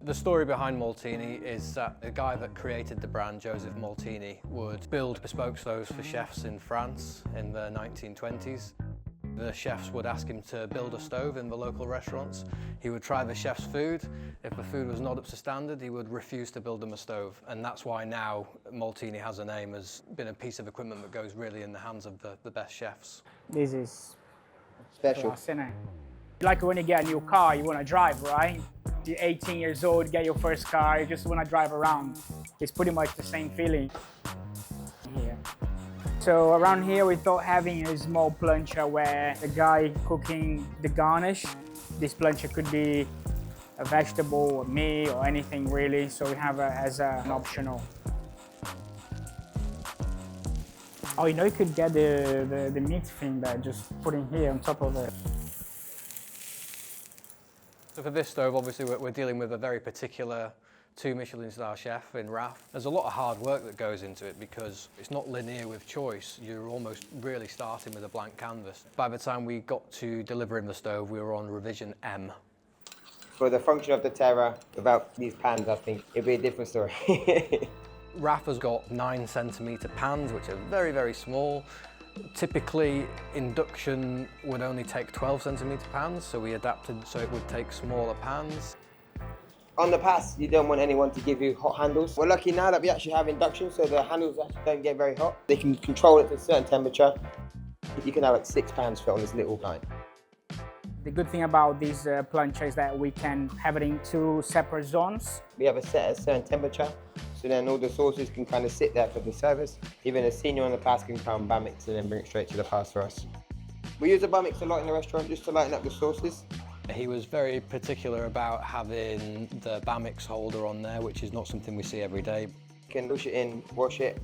The story behind Maltini is that the guy that created the brand, Joseph Maltini, would build bespoke stoves for chefs in France in the 1920s. The chefs would ask him to build a stove in the local restaurants. He would try the chef's food. If the food was not up to standard, he would refuse to build them a stove. And that's why now Maltini has a name, has been a piece of equipment that goes really in the hands of the best chefs. This is Special. class, isn't it? Like when you get a new car, you want to drive, right? You're 18 years old, get your first car, you just want to drive around. It's pretty much the same feeling here. So around here we thought having a small plancha where the guy cooking the garnish, this plancha could be a vegetable or meat or anything really, so we have it as an optional. Oh, you know, you could get the meat thing there, just putting here on top of it. So for this stove, obviously we're dealing with a very particular 2 Michelin star chef in Raf. There's a lot of hard work that goes into it because it's not linear with choice. You're almost really starting with a blank canvas. By the time we got to delivering the stove, we were on revision M. For the function of DaTerra, without these pans, I think it'd be a different story. Raf has got 9cm pans, which are very, very small. Typically, induction would only take 12cm pans, so we adapted so it would take smaller pans. On the pass, you don't want anyone to give you hot handles. We're lucky now that we actually have induction, so the handles actually don't get very hot. They can control it to a certain temperature. You can have like 6 pans fit on this little line. The good thing about these plancha is that we can have it in 2 separate zones. We have it set at a certain temperature, so then all the sauces can kind of sit there for the service. Even a senior on the pass can come bar mix and then bring it straight to the pass for us. We use a bar mix a lot in the restaurant just to lighten up the sauces. He was very particular about having the Bamix holder on there, which is not something we see every day. You can push it in, wash it.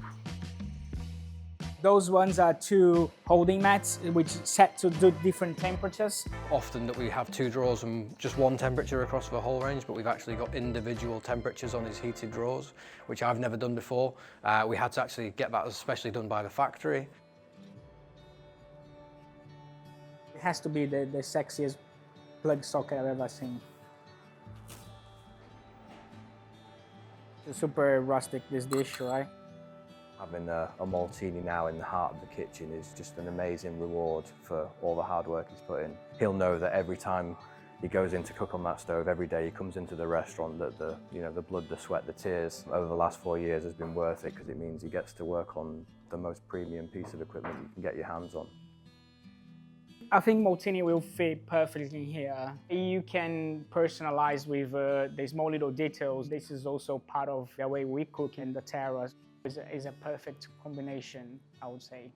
Those ones are 2 holding mats, which set to do different temperatures. Often that we have 2 drawers and just 1 temperature across the whole range, but we've actually got individual temperatures on his heated drawers, which I've never done before. We had to actually get that especially done by the factory. It has to be the sexiest plug socket I've ever seen. It's super rustic, this dish, right? Having a Maltini now in the heart of the kitchen is just an amazing reward for all the hard work he's put in. He'll know that every time he goes in to cook on that stove, every day he comes into the restaurant, that the blood, the sweat, the tears over the last 4 years has been worth it, because it means he gets to work on the most premium piece of equipment you can get your hands on. I think Maltini will fit perfectly here. You can personalize with the small little details. This is also part of the way we cook in DaTerra. It's a perfect combination, I would say.